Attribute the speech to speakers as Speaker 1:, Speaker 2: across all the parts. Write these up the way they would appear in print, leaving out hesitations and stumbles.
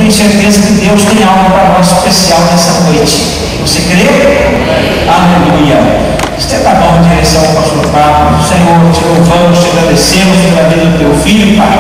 Speaker 1: tenho certeza que Deus tem algo para nós especial nessa noite. Você crê? Aleluia. Estenda a mão em direção ao pastor Pablo. Senhor, te louvamos, te agradecemos pela vida do teu filho, Pai.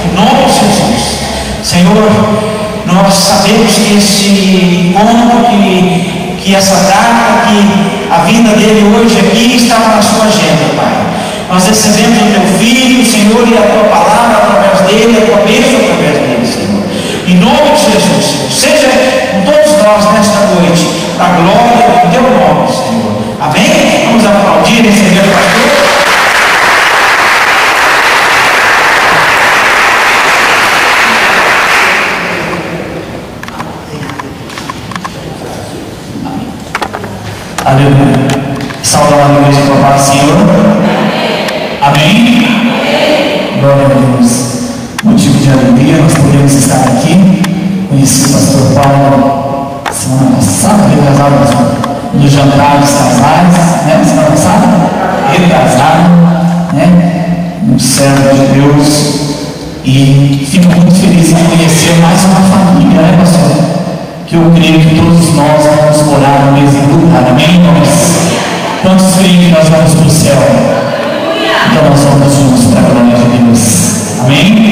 Speaker 1: Em nome de Jesus. Senhor, nós sabemos que esse encontro, que essa data, que a vinda dele hoje aqui estava na sua agenda, Pai. Nós recebemos o teu filho, Senhor, e a tua palavra através dele, a tua bênção através dele, Senhor. Em nome de Jesus, Senhor. Seja com todos nós nesta noite, para a glória do teu nome, Senhor. Amém? Vamos aplaudir e receber o pastor. Aleluia. Salve a igreja com a paz do Senhor. Amém? Amém. Glória a Deus. Motivo de alegria, nós podemos estar aqui. Conheci o pastor Paulo semana passada, no jantar dos casais, né? Semana passada? Retrasado, né? Um servo de Deus. E fico muito feliz em conhecer mais uma família, né, pastor? Que eu creio que todos nós vamos morar no mesmo lugar, amém? Quantos creem que nós vamos para o céu? Então nós vamos juntos para a glória de Deus, amém?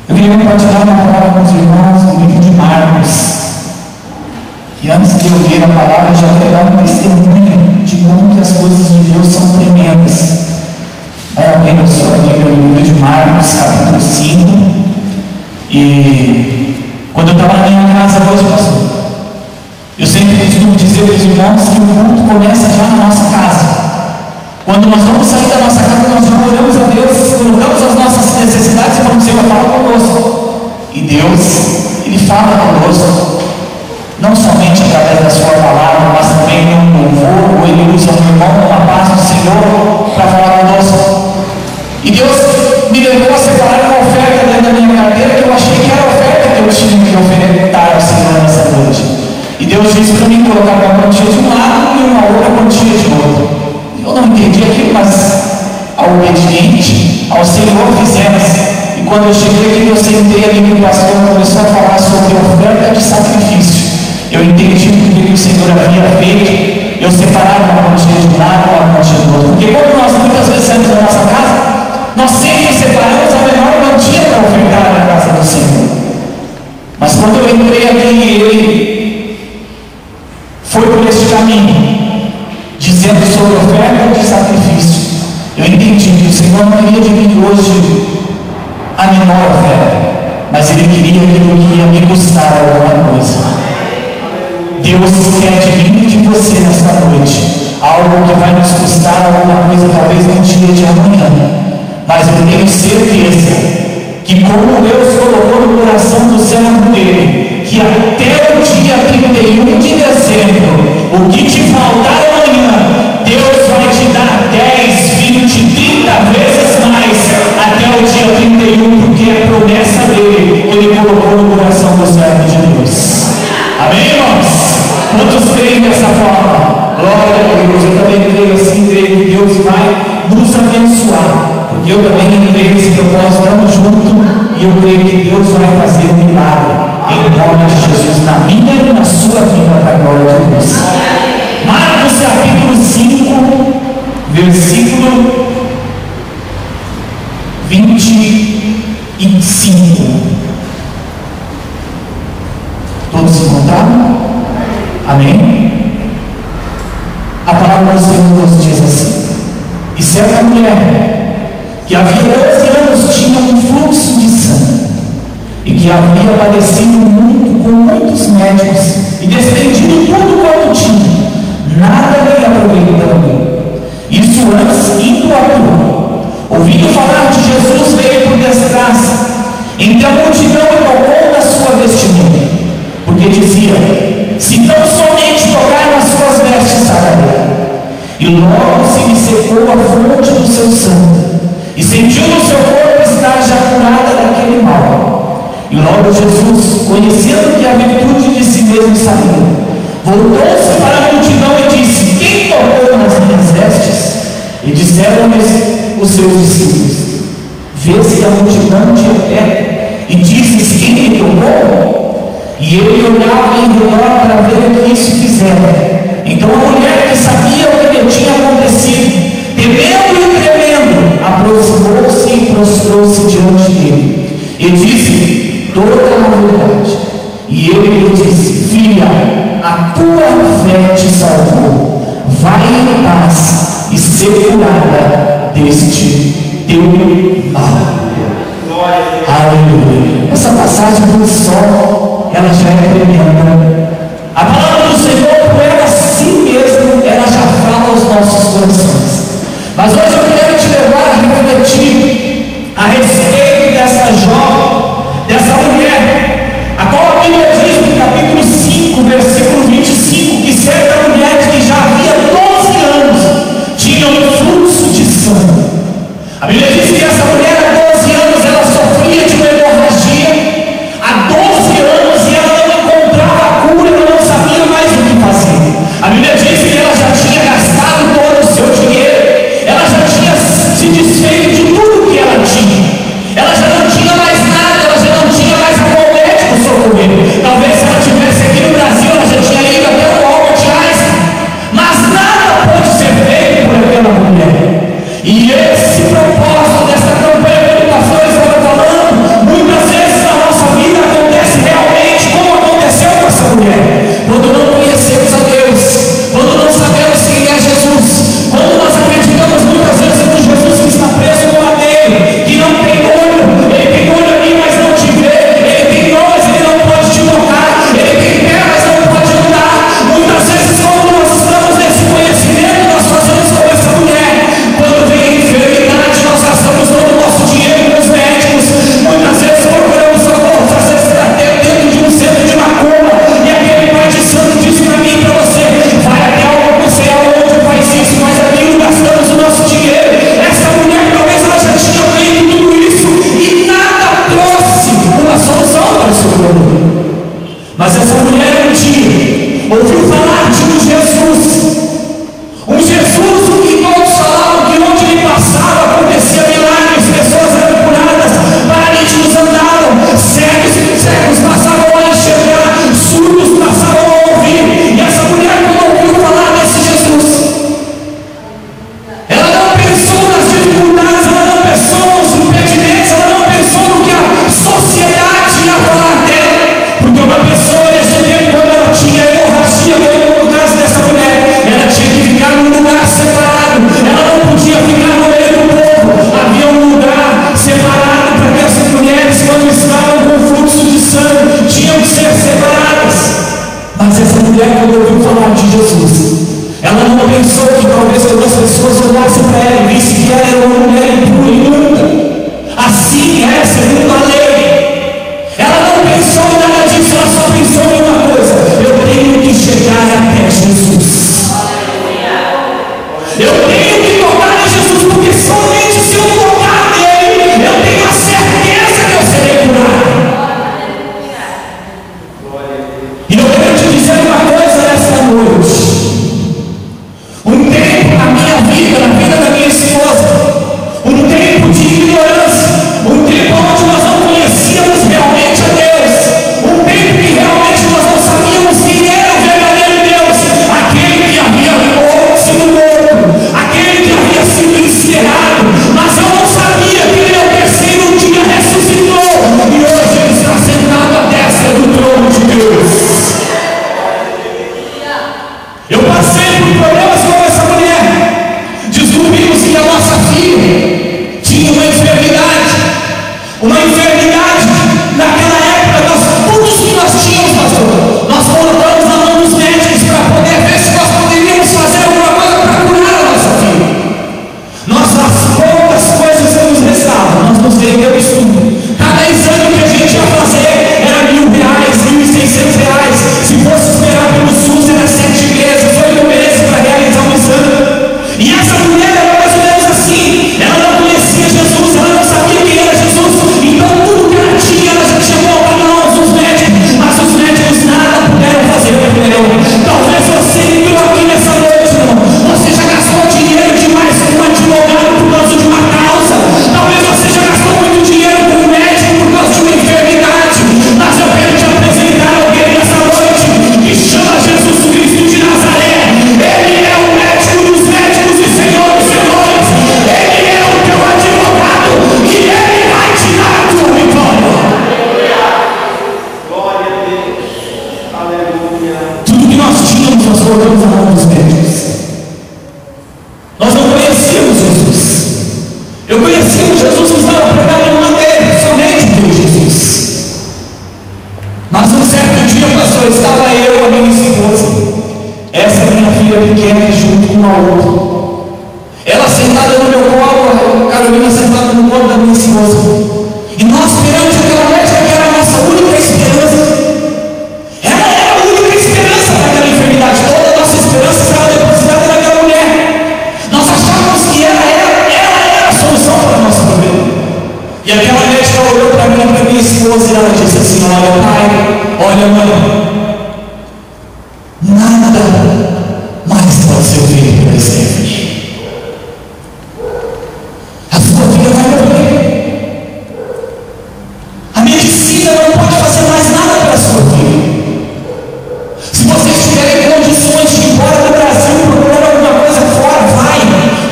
Speaker 1: Eu queria compartilhar uma palavra com os irmãos no livro de Marcos. E antes de eu ler a palavra, eu já quero dar um testemunho de como que as coisas de Deus são tremendas. Vai abrir a sua Bíblia no livro de Marcos, capítulo 5. E quando eu estava na minha casa hoje, pastor, eu sempre costumo dizer para os irmãos que o culto começa já na nossa casa. Quando nós vamos sair da nossa casa, nós já oramos a Deus, colocamos as nossas necessidades e falamos: Senhor, fala conosco. E Deus, Ele fala conosco, não somente através da sua palavra, mas também no louvor, ou Ele usa um irmão, uma paz do Senhor, para falar conosco. E Deus me levou a separar uma oferta dentro da minha carteira, que eu achei que era a oferta que eu tinha que ofertar ao Senhor nessa noite. E Deus disse para mim colocar uma quantia de um lado e uma outra quantia de outro. Eu não entendi aquilo, mas ao obediente, ao Senhor fizemos. E quando eu cheguei aqui, eu sentei ali que o pastor começou a falar sobre oferta de sacrifício. Eu entendi porque o Senhor havia feito eu separar uma quantia de um lado e uma quantia do outro. Porque quando nós muitas vezes saímos da nossa casa, nós sempre separamos a menor quantia para ofertar na casa do Senhor. Mas quando eu entrei aqui, Ele foi por este caminho, dizendo sobre oferta de sacrifício. Eu entendi que o Senhor não queria de mim hoje a menor oferta, mas Ele queria aquilo que ia me custar alguma coisa. Deus quer de mim e de você nesta noite algo que vai nos custar alguma coisa, talvez no dia de amanhã. Mas eu tenho certeza que, como Deus colocou no coração do servo dele, que até o dia 31 de dezembro, o que te faltar amanhã, Deus vai te dar 10, 20, 30 vezes mais até o dia 31, porque é a promessa dele que ele colocou no coração do servo de Deus. Amém, irmãos? Quantos creem dessa forma? Glória a Deus. Eu também creio assim, creio que Deus vai nos abençoar, porque eu também creio nesse propósito, estamos juntos, e eu creio que Deus vai fazer um milagre em nome de Jesus, na minha e na sua vida, para a glória de Deus. Marcos capítulo 5, versículo 25. Todos encontraram? Amém? A palavra do Senhor nos diz assim: e certa mulher que havia 11 anos tinha um fluxo de sangue, e que havia padecido muito com muitos médicos e despendido tudo quanto tinha, nada lhe aproveitando. Isso antes indo à tua, ouvindo falar de Jesus, veio por detrás. Então a multidão tocou na sua vestimenta, porque dizia: se tão somente tocar nas suas vestes, sararei. E logo se lhe secou a fonte do seu sangue, e sentiu no seu corpo estar já curada daquele mal. E logo Jesus, conhecendo que a virtude de si mesmo saiu, voltou-se para a multidão e disse: quem tocou nas minhas vestes? E disseram-lhes os seus discípulos: vê-se a multidão de pé, e dizes: quem me tocou? E ele olhava em redor para ver o que isso fizera. Então a mulher que sabia o que lhe tinha acontecido, temendo e tremendo, aproximou-se e prostrou-se diante dele. E disse toda a verdade. E ele lhe disse: filha, a tua fé te salvou. Vai em paz e ser curada deste teu mal. Aleluia. Essa passagem por só, ela já é tremenda. A palavra do Senhor, por ela assim mesmo, ela já fala aos nossos corações. Mas hoje eu quero te levar a refletir a respeito dessa jovem, dessa mulher, a qual a Bíblia diz no capítulo 5, versículo 25, que certa mulher que já havia 12 anos tinha um fluxo de sangue. A Bíblia diz que essa mulher há 12 anos ela sofria de uma hemorragia, há 12 anos, e ela não encontrava a cura, ela não sabia mais o que fazer. A Bíblia diz que ela já tinha gastado todo o seu dinheiro, ela já tinha se desfeito de tudo que ela tinha, ela já não tinha mais nada, ela já não tinha mais a qual médico socorrer. Talvez se ela estivesse aqui no Brasil, ela já tinha ido até o Albert Einstein, mas nada pôde ser feito por aquela mulher. E esse propósito dessa campanha de educação estava falando, muitas vezes na nossa vida acontece realmente como aconteceu com essa mulher. Quando não conhecemos a Deus, quando não sabemos quem é Jesus, quando nós acreditamos muitas vezes no Jesus que está preso no madeiro, que não tem olho, ele tem olho ali, mas não te vê, ele tem mãos, ele não pode te tocar, ele tem pé, mas não pode andar. Muitas vezes, quando nós estamos nesse conhecimento, nós fazemos como essa mulher. Quando vem a enfermidade, nós gastamos todo o nosso dinheiro com os médicos. Muitas vezes procuramos socorro, às vezes até dentro de um centro de macumba, e aquele pai de santo diz para mim e para você: vai até algo, não sei aonde, faz isso, faz aquilo, gastamos o nosso dinheiro. Essa mulher talvez ela já tinha feito tudo isso e nada trouxe uma solução para o seu problema. Mas essa mulher um dia ouviu falar de um Jesus, o que todos falavam que onde ele passava acontecia milagres, pessoas eram curadas, paralíticos andavam, cegos passavam a enxergar, surdos passavam a ouvir. E essa mulher, quando ouviu falar desse Jesus, ela não pensou nas dificuldades, ela não pensou nos impedimentos, ela não pensou no que a sociedade ia falar dela, porque uma pessoa nesse tempo, quando ela tinha hemorragia, no caso dessa mulher, ela tinha que ficar num lugar separado, ela não podia ficar no meio do povo. Havia um lugar separado para que essas mulheres, quando estavam com fluxo de sangue, tinham que ser separadas. Mas essa mulher, quando ouviu falar de Jesus, ela não pensou que talvez algumas pessoas olhassem para ela e vissem que ela era uma mulher impura e imunda. Assim é, segundo a lei. Ela não pensou em nada disso, ela só pensou em uma coisa: eu tenho que chegar até Jesus. Eu tenho que tocar em Jesus, porque somente se eu tocar nele, eu tenho a certeza que eu serei curado. E eu quero te dizer uma coisa nesta noite. Um tempo na minha vida, na vida da minha esposa, um quer junto com a outra. Ela sentada no meu colo, a Carolina sentada no colo da minha esposa. E nós esperamos aquela médica que era a nossa única esperança. Ela era a única esperança daquela enfermidade. Toda a nossa esperança estava depositada naquela mulher. Nós achávamos que ela era a solução para o nosso problema. E aquela médica olhou para mim e para minha esposa e ela disse assim: olha pai, olha mãe, nada mais pode ser feito por Stephanie. A sua filha vai morrer. A medicina não pode fazer mais nada para a sua filha. Se vocês tiverem condições de ir embora do Brasil, procurar alguma coisa fora, vai.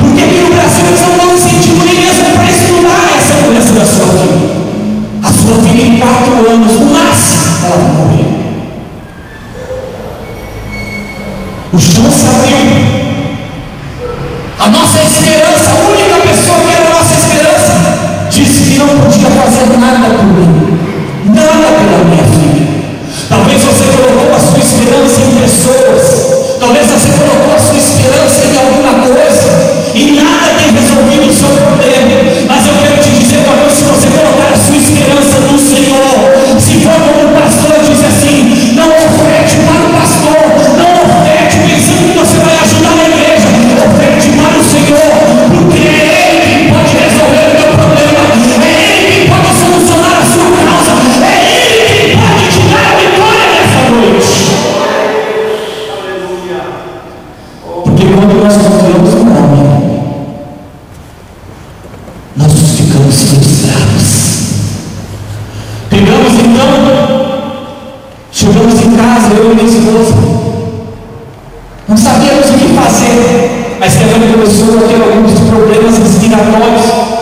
Speaker 1: Porque aqui no Brasil eles não dão incentivo nem mesmo para estudar essa doença da sua filha. A sua filha em 4 anos, no máximo, ela vai morrer. O chão se abriu. A nossa esperança, a única pessoa que era a nossa esperança, disse que não podia fazer nada por mim, nada pela minha filha. Talvez você colocou a sua esperança em pessoas, talvez você colocou a sua esperança em alguma coisa, e nada tem resolvido o seu problema. Mas eu quero te dizer, talvez se você colocar a sua esperança no Senhor, se for como o pastor diz assim, não oferte para o pastor, não oferte pensando que você vai ajudar a igreja, oferte para o Senhor, porque é Ele quem pode resolver o teu problema, é Ele quem pode solucionar a sua causa, é Ele quem pode te dar a vitória nessa noite. Porque quando nós confiamos no homem, nós ficamos frustrados. Pegamos então, chegamos em casa, eu e minha esposa, não sabíamos o que fazer. A Stephanie começou a ter alguns problemas respiratórios.